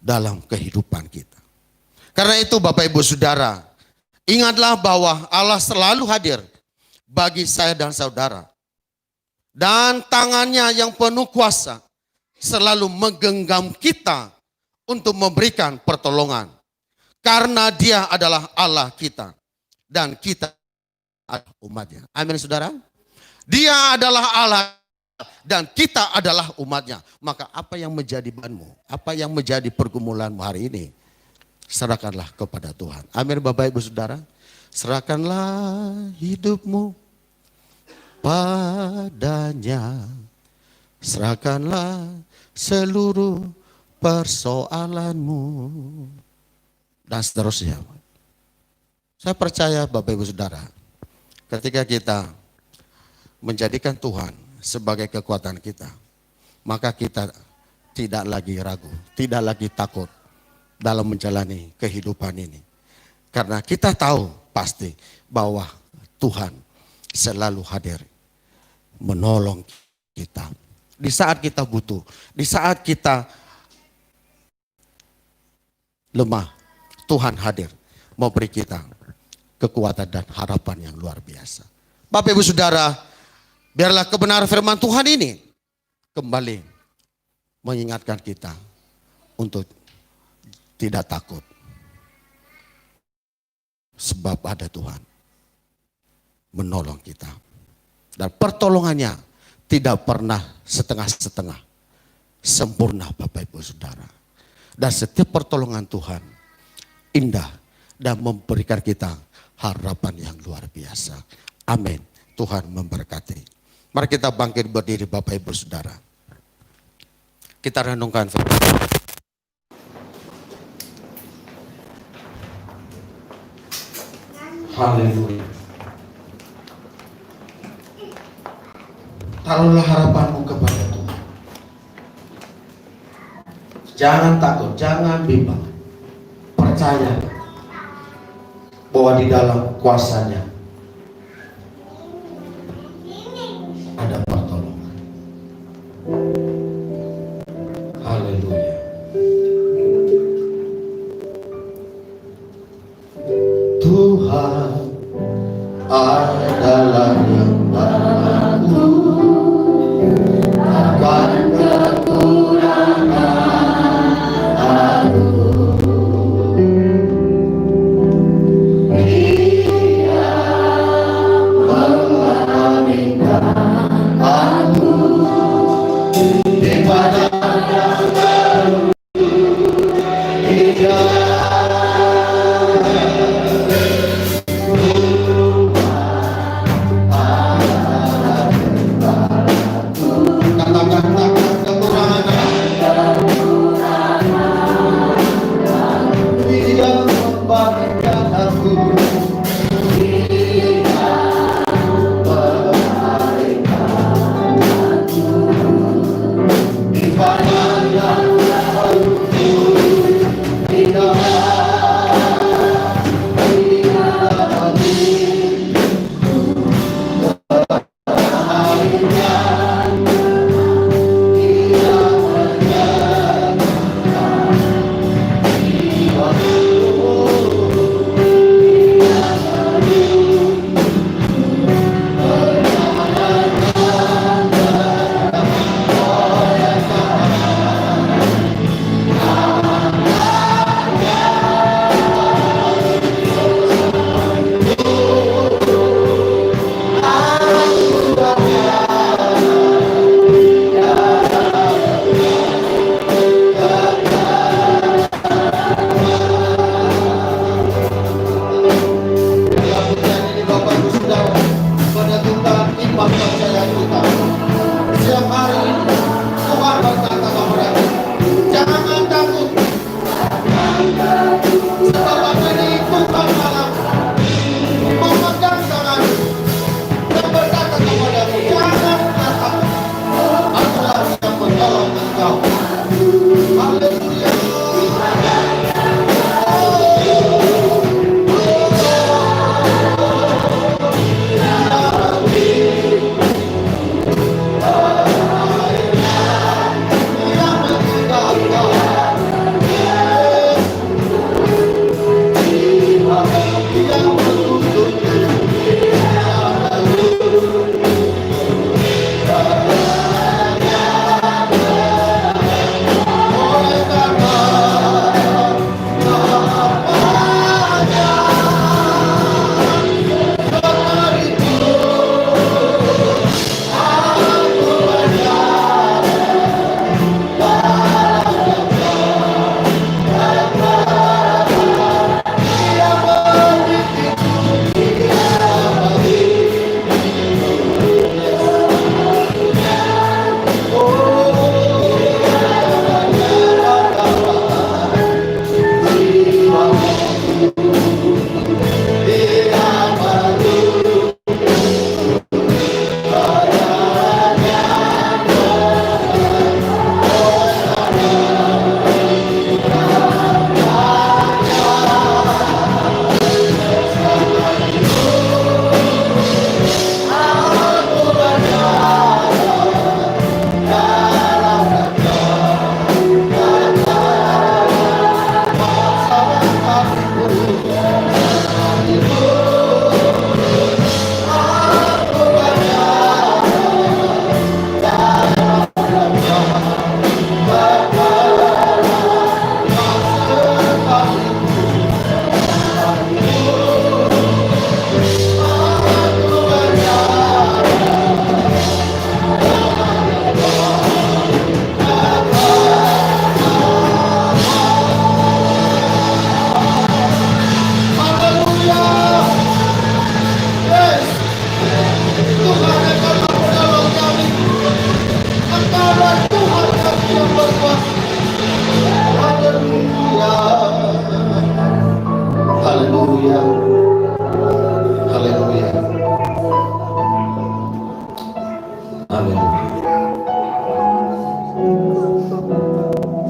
dalam kehidupan kita. Karena itu Bapak Ibu Saudara, ingatlah bahwa Allah selalu hadir bagi saya dan saudara. Dan tangannya yang penuh kuasa selalu menggenggam kita untuk memberikan pertolongan. Karena Dia adalah Allah kita dan kita adalah umatnya. Amin saudara. Dia adalah Allah dan kita adalah umatnya. Maka apa yang menjadi bebanmu? Apa yang menjadi pergumulanmu hari ini? Serahkanlah kepada Tuhan. Amin Bapak Ibu Saudara. Serahkanlah hidupmu padanya. Serahkanlah seluruh persoalanmu. Dan seterusnya. Saya percaya Bapak Ibu Saudara, ketika kita menjadikan Tuhan sebagai kekuatan kita, maka kita tidak lagi ragu, tidak lagi takut dalam menjalani kehidupan ini. Karena kita tahu pasti bahwa Tuhan selalu hadir menolong kita. Di saat kita butuh, di saat kita lemah, Tuhan hadir memberi kita kekuatan dan harapan yang luar biasa. Bapak Ibu Saudara, biarlah kebenaran firman Tuhan ini kembali mengingatkan kita untuk tidak takut. Sebab ada Tuhan menolong kita. Dan pertolongannya tidak pernah setengah-setengah. Sempurna Bapak Ibu Saudara. Dan setiap pertolongan Tuhan indah dan memberikan kita harapan yang luar biasa. Amin. Tuhan memberkati. Mari kita bangkit berdiri Bapak Ibu Saudara. Kita renungkan firman Tuhan. Haleluya. Taruhlah harapanmu kepada Tuhan. Jangan takut, jangan bimbang. Percaya bahwa di dalam kuasanya ada pertolongan. Haleluya. Tuhan Engkau. Haleluya.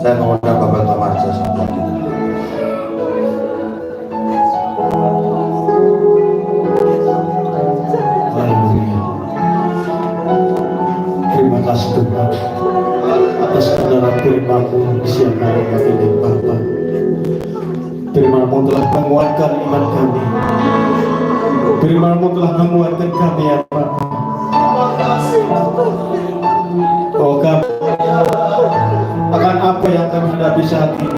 Saya mengundang Bapak Tamarja semua kita. Haleluya. Terima kasih Tuhan atas kebenaran firman-Mu siang hari ini Bapa. Firman-Mu telah menguatkan iman kami. Firman-Mu telah menguatkan kami ya Bapa. Oh kami akan apa yang kami hadapi saat ini,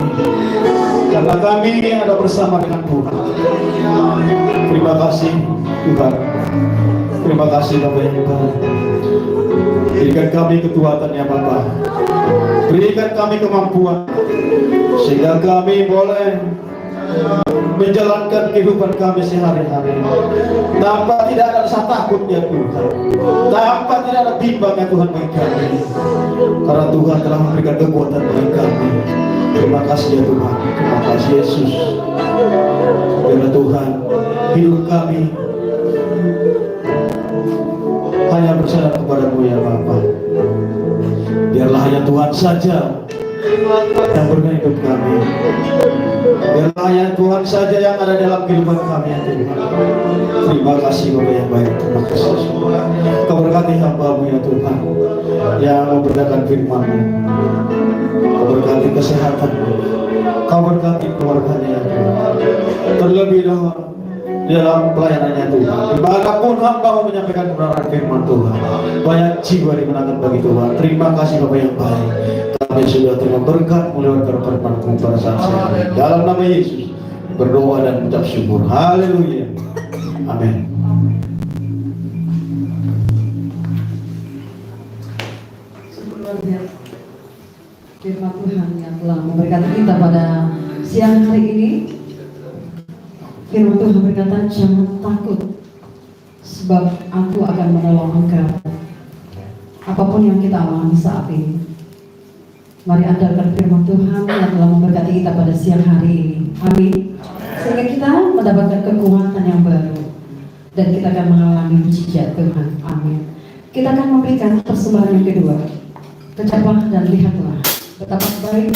karena kami ada bersama dengan Tuhan. Terima kasih Tuhan. Terima kasih Bapak yang baik. Berikan kami kekuatan ya Bapak. Berikan kami kemampuan sehingga kami boleh menjalankan kehidupan kami sehari-hari tanpa tidak ada rasa takut ya Tuhan, tanpa tidak ada bimbang ya Tuhan bagi kami, karena Tuhan telah memberikan kekuatan bagi kami. Terima kasih ya Tuhan. Terima kasih Yesus. Biarlah Tuhan hidup kami hanya bersandar kepada-Mu ya Bapa. Biarlah hanya Tuhan saja yang berkenan hidup kami. Biarlah hanya Tuhan saja yang ada dalam kehidupan kami ya Tuhan. Terima kasih Bapak yang baik. Terima kasih. Kau berkati hamba-Mu ya Tuhan yang memberitakan firman-Mu. Kau berkati kesehatan-Mu. Kau berkati keluarganya ya Tuhan. Terlebih dahulu di dalam pelayanannya Tuhan, dimanapun hamba-Mu menyampaikan kebenaran firman Tuhan, banyak jiwa dimenangkan bagi Tuhan. Terima kasih Bapak yang baik. Kami sudah terima berkat melewatkan firman-Mu pada saat ini. Dalam nama Yesus berdoa dan mengucap syukur. Haleluya. Amin. Firman Tuhan yang telah memberkati kita pada siang hari ini. Firman Tuhan berkata, jangan takut, sebab aku akan menolong engkau. Apapun yang kita alami saat ini, mari andalkan firman Tuhan yang telah memberkati kita pada siang hari ini. Amin. Sehingga kita mendapatkan kekuatan yang baru dan kita akan mengalami mujizat Tuhan. Amin. Kita akan memberikan persembahan yang kedua. Kecaplah dan lihatlah betapa baik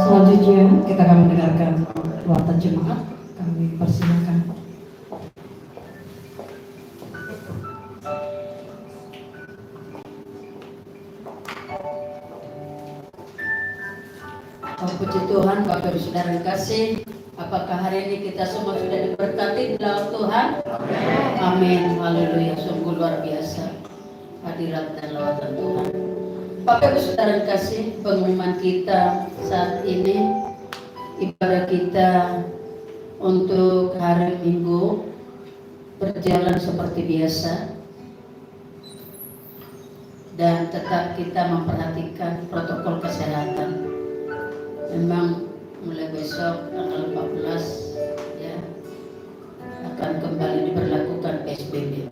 selanjutnya kita akan mendengarkan luatan jemaat. Kami persilakan. Oh, puji Tuhan, Bapak Ibu Saudara yang kasih, apakah hari ini kita semua sudah diberkati di dalam Tuhan? Amin. Haleluya. Sungguh luar biasa hadirat dan lawatan Tuhan. Bapak Ibu Saudara yang kasih, pengumuman kita saat ini, ibadah kita untuk hari Minggu berjalan seperti biasa, dan tetap kita memperhatikan protokol kesehatan. Memang mulai besok tanggal 14 ya akan kembali diberlakukan PSBB,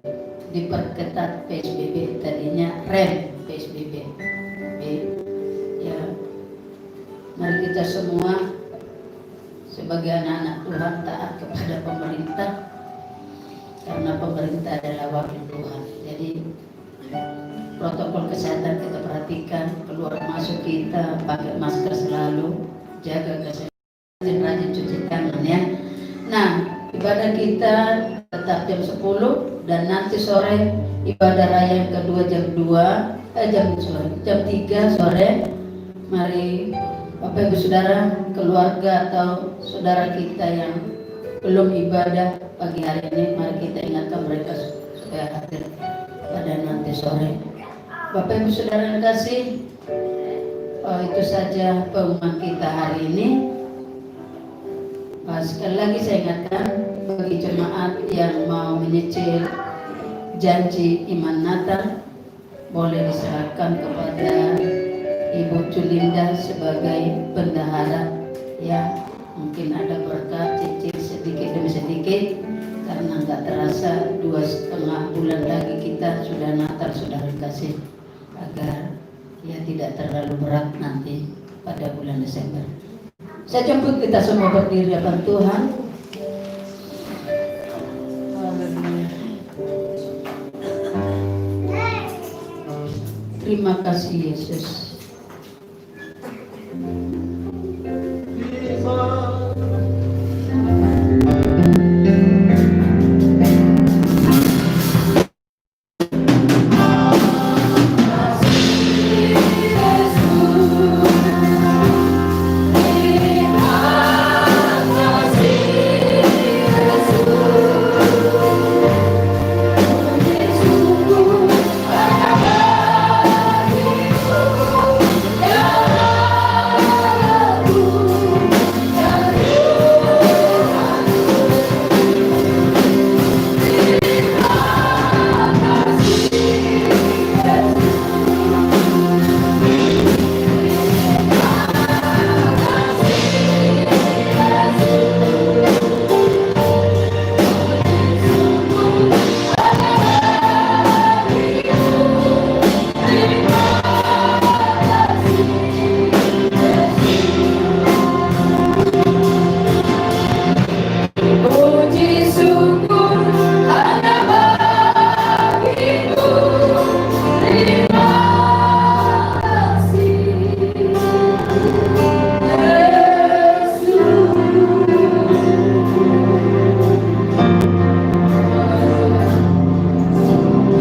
diperketat PSBB, tadinya rem PSBB. Ya, mari kita semua sebagai anak-anak Tuhan taat kepada pemerintah, karena pemerintah adalah wakil Tuhan. Jadi protokol kesehatan kita perhatikan, keluar masuk kita pakai masker selalu, jaga kesehatan, rajin cuci tangan ya. Nah, ibadah kita tetap jam 10, dan nanti sore ibadah raya yang kedua jam 3 sore. Mari Bapak Ibu Saudara, keluarga atau saudara kita yang belum ibadah pagi hari ini, mari kita ingatkan mereka supaya hadir pada nanti sore. Bapak Ibu Saudara yang kasih, itu saja pengumuman kita hari ini. Sekali lagi saya ingatkan bagi jemaat yang mau menyicil janji iman Natal, boleh diserahkan kepada Ibu Julinda sebagai bendahara ya. Mungkin ada berkat cicil sedikit demi sedikit, karena nggak terasa 2,5 bulan lagi kita sudah Natal, saudara kasih, agar ya tidak terlalu berat nanti pada bulan Desember. Saya jemput kita semua berdiri depan Tuhan. Haleluya. Terima kasih Yesus.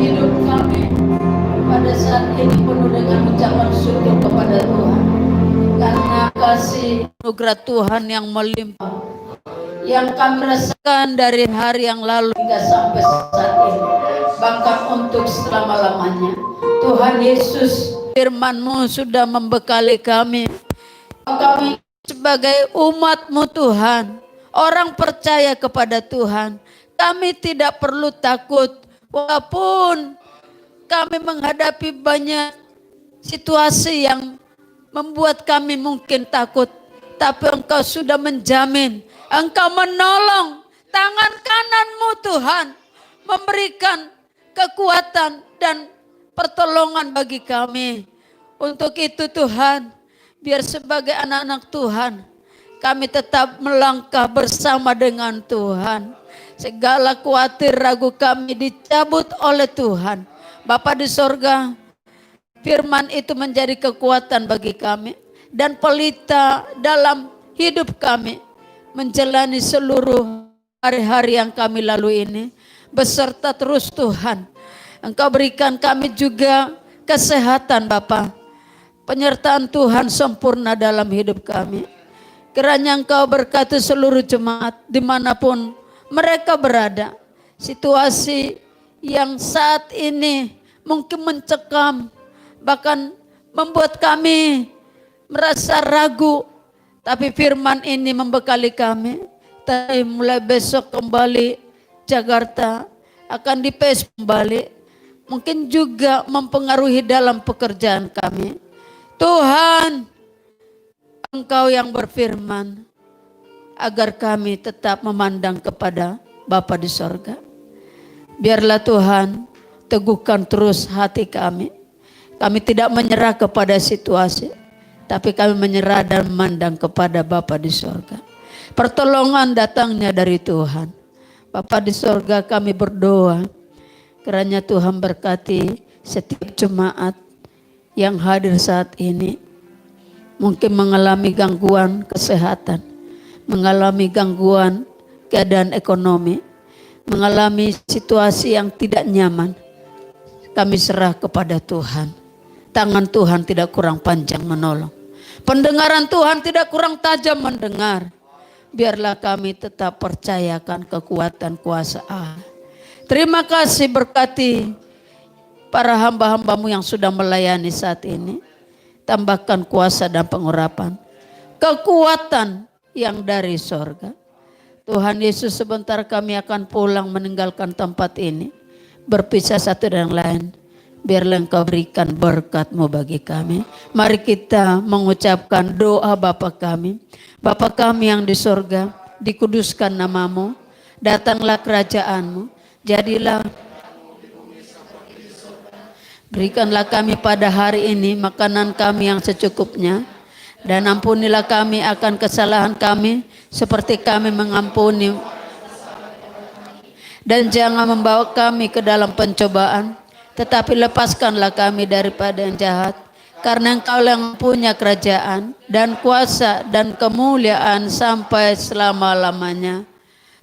Hidup kami pada saat ini penuh dengan ucapan syukur kepada Tuhan karena kasih anugerah Tuhan yang melimpah yang kami rasakan dari hari yang lalu hingga sampai saat ini, bahkan untuk selama-lamanya. Tuhan Yesus, firman-Mu sudah membekali kami sebagai umat-Mu Tuhan, orang percaya kepada Tuhan. Kami tidak perlu takut walaupun kami menghadapi banyak situasi yang membuat kami mungkin takut, tapi Engkau sudah menjamin, Engkau menolong. Tangan kanan-Mu Tuhan memberikan kekuatan dan pertolongan bagi kami. Untuk itu Tuhan, biar sebagai anak-anak Tuhan, kami tetap melangkah bersama dengan Tuhan. Segala khawatir ragu kami dicabut oleh Tuhan. Bapa di sorga, firman itu menjadi kekuatan bagi kami dan pelita dalam hidup kami menjalani seluruh hari-hari yang kami lalui ini. Beserta terus Tuhan, Engkau berikan kami juga kesehatan Bapa. Penyertaan Tuhan sempurna dalam hidup kami. Kiranya Engkau berkati seluruh jemaat dimanapun mereka berada. Situasi yang saat ini mungkin mencekam, bahkan membuat kami merasa ragu. Tapi firman ini membekali kami. Tapi mulai besok kembali Jakarta akan dipes kembali. Mungkin juga mempengaruhi dalam pekerjaan kami. Tuhan, Engkau yang berfirman agar kami tetap memandang kepada Bapa di sorga. Biarlah Tuhan teguhkan terus hati kami. Kami tidak menyerah kepada situasi, tapi kami menyerah dan memandang kepada Bapa di sorga. Pertolongan datangnya dari Tuhan. Bapa di sorga, kami berdoa kiranya Tuhan berkati setiap jemaat yang hadir saat ini. Mungkin mengalami gangguan kesehatan, mengalami gangguan keadaan ekonomi, mengalami situasi yang tidak nyaman. Kami serah kepada Tuhan. Tangan Tuhan tidak kurang panjang menolong. Pendengaran Tuhan tidak kurang tajam mendengar. Biarlah kami tetap percayakan kekuatan kuasa Allah. Terima kasih, berkati para hamba-hambamu yang sudah melayani saat ini. Tambahkan kuasa dan pengurapan, kekuatan yang dari sorga. Tuhan Yesus, sebentar kami akan pulang meninggalkan tempat ini. Berpisah satu dengan lain. Biarlah Engkau berikan berkat-Mu bagi kami. Mari kita mengucapkan doa Bapa kami. Bapa kami yang di sorga, dikuduskan nama-Mu. Datanglah kerajaan-Mu. Jadilah, berikanlah kami pada hari ini makanan kami yang secukupnya. Dan ampunilah kami akan kesalahan kami seperti kami mengampuni. Dan jangan membawa kami ke dalam pencobaan, tetapi lepaskanlah kami daripada yang jahat. Karena Engkau yang punya kerajaan dan kuasa dan kemuliaan sampai selama-lamanya.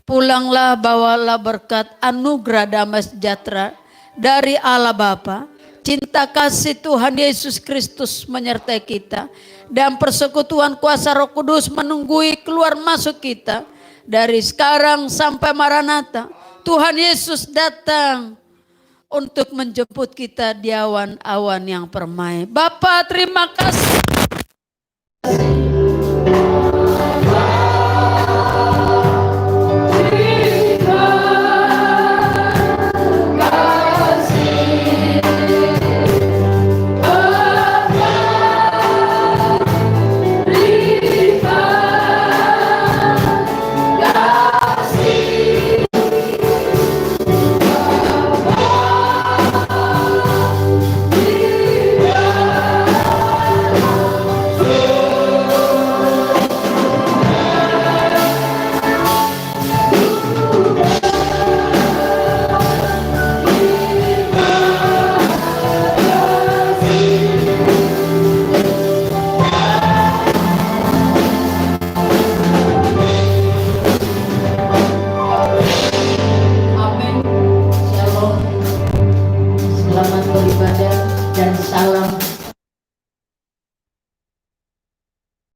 Pulanglah, bawalah berkat anugerah damai sejahtera dari Allah Bapa, cinta kasih Tuhan Yesus Kristus menyertai kita, dan persekutuan kuasa Roh Kudus menunggui keluar masuk kita dari sekarang sampai Maranatha. Tuhan Yesus datang untuk menjemput kita di awan-awan yang permai. Bapa, terima kasih